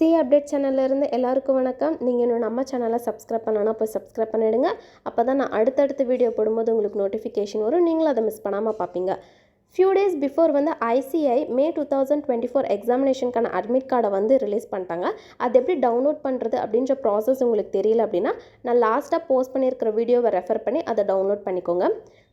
C update சேனல்லேருந்து எல்லாருக்கும் வணக்கம். நீங்கள் இன்னும் நம்ம சேனலை சப்ஸ்கிரைப் பண்ணனா போய் சப்ஸ்கிரைப் பண்ணிவிடுங்க. அப்போ தான் நான் அடுத்தடுத்த வீடியோ போடும்போது உங்களுக்கு நோட்டிஃபிகேஷன் வரும், நீங்களும் அதை மிஸ் பண்ணாமல் பார்ப்பீங்க. ஃபியூ டேஸ் பிஃபோர் வந்து ஐசிஐ மே 2024 எக்ஸாமினேஷனுக்கான அட்மிட் கார்டை வந்து ரிலீஸ் பண்ணிட்டாங்க. அது எப்படி டவுன்லோட் பண்ணுறது அப்படின்ற ப்ராசஸ் உங்களுக்கு தெரியல அப்படின்னா நான் லாஸ்ட்டாக போஸ்ட் பண்ணியிருக்கிற வீடியோவை ரெஃபர் பண்ணி அதை டவுன்லோட் பண்ணிக்கோங்க.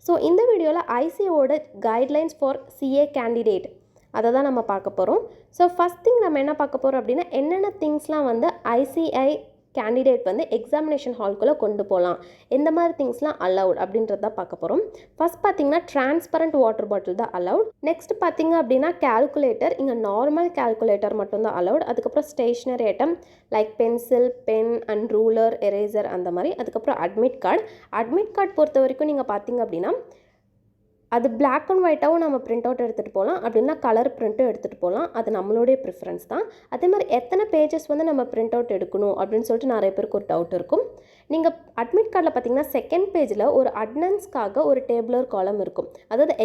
ஸோ இந்த வீடியோவில் ஐசிஐயோட கைட்லைன்ஸ் ஃபார் சிஏ கேண்டிடேட் அதை தான் நம்ம பார்க்க போகிறோம். ஸோ ஃபஸ்ட் திங் நம்ம என்ன பார்க்க போகிறோம் அப்படின்னா என்னென்ன திங்ஸ்லாம் வந்து ஐசிஐ கேண்டிடேட் வந்து எக்ஸாமினேஷன் ஹால்குள்ளே கொண்டு போகலாம், எந்த மாதிரி திங்ஸ்லாம் அலவுட் அப்படின்றத தான் பார்க்க போகிறோம். ஃபஸ்ட் பார்த்திங்கன்னா டிரான்ஸ்பரண்ட் வாட்டர் பாட்டில் தான் அலவுட். நெக்ஸ்ட் பார்த்திங்க அப்படின்னா கேல்குலேட்டர், இங்கே நார்மல் கேல்குலேட்டர் மட்டும்தான் அலவுட். அதுக்கப்புறம் stationery item like pencil, pen and ruler, eraser அந்த மாதிரி. அதுக்கப்புறம் அட்மிட் கார்டு பொறுத்த வரைக்கும் நீங்கள் பார்த்திங்க அப்படின்னா அது பிளாக் அண்ட் ஒயிட்டாகவும் நம்ம பிரிண்ட் அவுட் எடுத்துகிட்டு போகலாம், அப்படின்னா கலர் பிரிண்ட்டும் எடுத்துகிட்டு போகலாம். அது நம்மளுடைய ப்ரிஃபரன்ஸ் தான். அதே மாதிரி எத்தனை பேஜஸ் வந்து நம்ம பிரிண்ட் அவுட் எடுக்கணும் அப்படின்னு சொல்லிட்டு நிறைய பேருக்கு ஒரு டவுட் இருக்கும். நீங்கள் அட்மிட் கார்டில் பார்த்தீங்கன்னா செகண்ட் பேஜில் ஒரு அட்டனன்ஸ்க்காக ஒரு டேபிளர் காலம் இருக்கும். அதாவது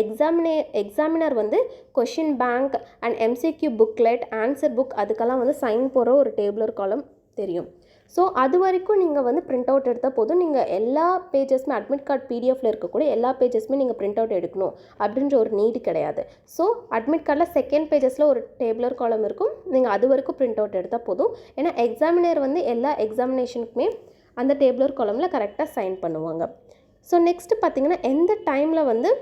எக்ஸாமினர் வந்து question bank and MCQ booklet, answer book அதுக்கெல்லாம் வந்து சைன் போகிற ஒரு டேபிளர் காலம் தெரியும். ஸோ அது வரைக்கும் நீங்கள் வந்து பிரிண்ட் அவுட் எடுத்தால் போதும். நீங்கள் எல்லா பேஜஸ்மே அட்மிட் கார்டு பிடிஎஃப்ல இருக்கக்கூடிய எல்லா பேஜஸ்மே நீங்கள் பிரிண்ட் அவுட் எடுக்கணும் அப்படின்ற ஒரு நீடு கிடையாது. ஸோ அட்மிட் கார்டில் செகண்ட் பேஜஸில் ஒரு டேபிளர் காலம் இருக்கும், நீங்கள் அது வரைக்கும் பிரிண்ட் அவுட் எடுத்தால் போதும். ஏன்னா எக்ஸாமினர் வந்து எல்லா எக்ஸாமினேஷனுக்குமே அந்த டேபிளர் காலமில் கரெக்டாக சைன் பண்ணுவாங்க. ஸோ நெக்ஸ்ட்டு பார்த்திங்கன்னா எந்த டைமில் வந்து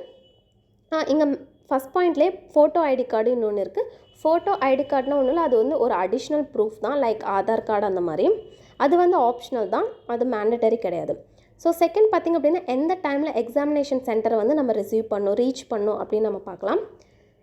இங்கே ஃபஸ்ட் பாயிண்ட்லேயே ஃபோட்டோ ஐடி கார்டு இன்னொன்று இருக்குது. ஃபோட்டோ ஐடி கார்டுனா ஒன்றும் இல்லை, அது வந்து ஒரு அடிஷ்னல் ப்ரூஃப் தான், லைக் ஆதார் கார்டு அந்த மாதிரி. அது வந்து ஆப்ஷனல் தான், அது மேண்டட்டரி கிடையாது. ஸோ செகண்ட் பார்த்திங்க அப்படின்னா எந்த டைமில் எக்ஸாமினேஷன் சென்டரை வந்து நம்ம ரீச் பண்ணணும் அப்படின்னு நம்ம பார்க்கலாம்.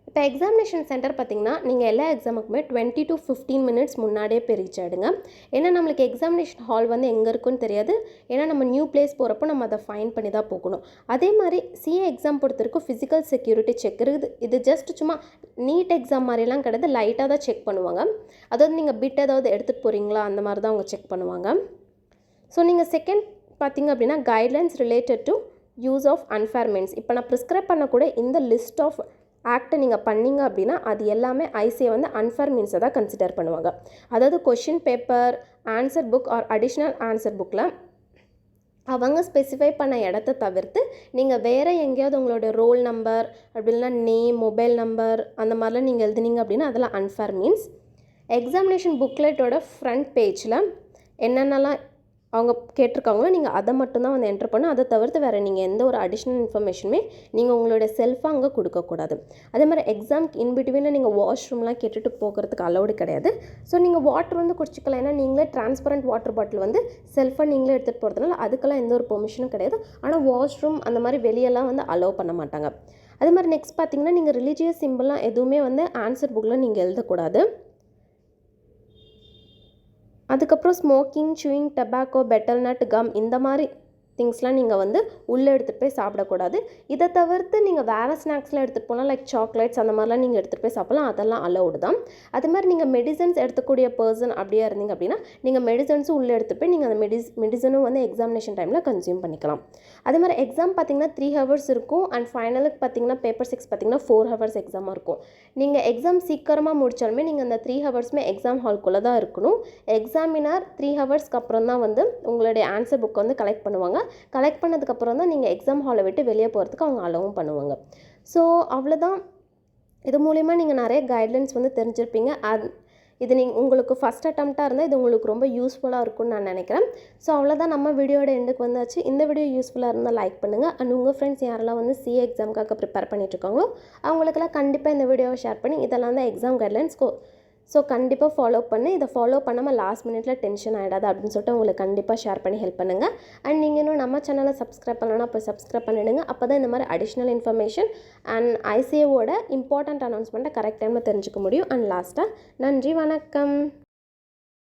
இப்போ எக்ஸாமினேஷன் சென்டர் பார்த்திங்கன்னா நீங்கள் எல்லா எக்ஸாமுக்குமே 20 to 15 minutes முன்னாடியே போய் ரீச் ஆகிடுங்க. ஏன்னா நம்மளுக்கு எக்ஸாமினேஷன் ஹால் வந்து எங்கே இருக்குன்னு தெரியாது. ஏன்னா நம்ம நியூ பிளேஸ் போகிறப்போ நம்ம அதை ஃபைன் பண்ணி தான் போகணும். அதே மாதிரி சிஏ எக்ஸாம் பொறுத்த வரைக்கும் ஃபிசிக்கல் செக்யூரிட்டி செக் இருக்குது. இது ஜஸ்ட் சும்மா நீட் எக்ஸாம் மாதிரிலாம் கிடையாது, லைட்டாக தான் செக் பண்ணுவாங்க. அதாவது நீங்கள் பிட் ஏதாவது எடுத்துகிட்டு போகிறீங்களா அந்த மாதிரி தான் அவங்க செக் பண்ணுவாங்க. ஸோ நீங்கள் செகண்ட் பார்த்திங்க அப்படின்னா guidelines related to use of unfair means. இப்போ நான் ப்ரிஸ்கிரைப் பண்ணக்கூட இந்த லிஸ்ட் ஆஃப் ஆக்டை நீங்கள் பண்ணிங்க அப்படின்னா அது எல்லாமே ஐசிஐ வந்து அன்ஃபேர் மீன்ஸை தான் கன்சிடர் பண்ணுவாங்க. அதாவது question paper, answer book R additional answer புக்கில் அவங்க ஸ்பெசிஃபை பண்ண இடத்த தவிர்த்து நீங்கள் வேறு எங்கேயாவது உங்களோட ரோல் நம்பர் அப்படி இல்லைனா நேம், மொபைல் நம்பர் அந்த மாதிரிலாம் நீங்கள் எழுதுனீங்க அப்படின்னா அதெல்லாம் அன்ஃபேர் மீன்ஸ். எக்ஸாமினேஷன் புக்லெட்டோட ஃப்ரண்ட் பேஜில் என்னென்னலாம் அவங்க கேட்டிருக்காங்களோ நீங்கள் அதை மட்டும்தான் வந்து என்ட்ரு பண்ணணும். அதை தவிர்த்து வேறு நீங்கள் எந்த ஒரு அடிஷ்னல் இன்ஃபர்மேஷனுமே நீங்கள் உங்களோட செல்ஃபாக அங்கே கொடுக்கக்கூடாது. அதே மாதிரி எக்ஸாம்க்கு இன்பிட்வீனில் நீங்கள் வாஷ்ரூம்லாம் கேட்டுட்டு போகிறதுக்கு அலௌடு கிடையாது. ஸோ நீங்கள் வாட்டர் வந்து குடிச்சிக்கலாம், ஏன்னா நீங்களே டிரான்ஸ்பரண்ட் வாட்டர் பாட்டில் வந்து செல்ஃபாக நீங்களே எடுத்துகிட்டு போகிறதுனால அதுக்கெல்லாம் எந்த ஒரு பெர்மிஷனும் கிடையாது. ஆனால் வாஷ்ரூம் அந்த மாதிரி வெளியெல்லாம் வந்து அலோவ் பண்ண மாட்டாங்க. அதே மாதிரி நெக்ஸ்ட் பார்த்திங்கன்னா நீங்கள் ரிலீஜியஸ் சிம்பிள்லாம் எதுவுமே வந்து ஆன்சர் புக்கில் நீங்கள் எழுதக்கூடாது. அதுக்கப்புறம் smoking, chewing, tobacco, petal nut, come இந்த மாதிரி திங்ஸ்லாம் நீங்கள் வந்து உள்ளே எடுத்துகிட்டு போய் சாப்பிடக்கூடாது. இதை தவிர்த்து நீங்கள் வேறு ஸ்நாக்ஸ்லாம் எடுத்துகிட்டு போனால் லைக் சாக்லேட்ஸ் அந்த மாதிரிலாம் நீங்கள் எடுத்துகிட்டு போய் சாப்பிடலாம், அதெல்லாம் அலௌடு தான். அது மாதிரி நீங்கள் மெடிசன்ஸ் எடுத்துக்கூடிய பர்சன் அப்படியே இருந்தீங்க அப்படின்னா நீங்கள் மெடிசன்ஸும் உள்ளே எடுத்துகிட்டு போய் நீங்கள் அந்த மெடிசனும் வந்து எக்ஸாமினேஷன் டைமில் கன்சியூம் பண்ணிக்கலாம். அதே மாதிரி எக்ஸாம் பார்த்திங்கன்னா 3 hours இருக்கும் அண்ட் ஃபைனலுக்கு பார்த்திங்கன்னா பேப்பர் 6 பார்த்திங்கன்னா 4 hours எக்ஸாமாக இருக்கும். நீங்கள் எக்ஸாம் சீக்கிரமாக முடித்தாலுமே நீங்கள் அந்த 3 hours எக்ஸாம் ஹால்குள்ளே தான் இருக்கணும். எக்ஸாமினர் 3 hours அப்புறம் தான் வந்து உங்களுடைய ஆன்சர் புக்கை வந்து கலெக்ட் பண்ணுவாங்க. கலெக்ட் பண்ணதுக்கப்புறம் தான் நீங்கள் எக்ஸாம் ஹாலை விட்டு வெளியே போகிறதுக்கு அவங்க அலோவும் பண்ணுவாங்க. ஸோ அவ்வளோதான். இது மூலிமா நீங்கள் நிறைய கைட்லைன்ஸ் வந்து தெரிஞ்சிருப்பீங்க. இது உங்களுக்கு ஃபஸ்ட் அட்டெம்ப்டாக இருந்தால் இது உங்களுக்கு ரொம்ப யூஸ்ஃபுல்லாக இருக்கும்னு நான் நினைக்கிறேன். ஸோ அவ்வளோதான், நம்ம வீடியோட எண்டுக்கு வந்தாச்சு. இந்த வீடியோ யூஸ்ஃபுல்லாக இருந்தால் லைக் பண்ணுங்கள். அண்ட் உங்கள் ஃப்ரெண்ட்ஸ் யாரெல்லாம் வந்து சிஏ எக்ஸாமுக்காக ப்ரிப்பேர் பண்ணிட்டுருக்காங்களோ அவங்களுக்கெல்லாம் கண்டிப்பாக இந்த வீடியோவை ஷேர் பண்ணி இதெல்லாம் தான் எக்ஸாம் கைட்லைன்ஸ். ஸோ கண்டிப்பாக ஃபாலோ பண்ணி இதை ஃபாலோ பண்ணாமல் லாஸ்ட் மினிட்ல டென்ஷன் ஆகிடாது அப்படின்னு சொல்லிட்டு உங்களுக்கு கண்டிப்பாக ஷேர் பண்ணி ஹெல்ப் பண்ணுங்கள். அண்ட் நீங்கள் இன்னும் நம்ம சேனலை சப்ஸ்கிரைப் பண்ணலன்னா அப்போ சப்ஸ்கிரைப் பண்ணிவிடுங்க. அப்போ தான் இந்த மாதிரி அடிஷ்னல் இன்ஃபர்மேஷன் அண்ட் ஐசிஏவோட இம்பார்ட்டண்ட் அனௌன்ஸ்மெண்ட்டை கரெக்ட் டைமில் தெரிஞ்சுக்க முடியும். அண்ட் லாஸ்ட்டாக நன்றி, வணக்கம்.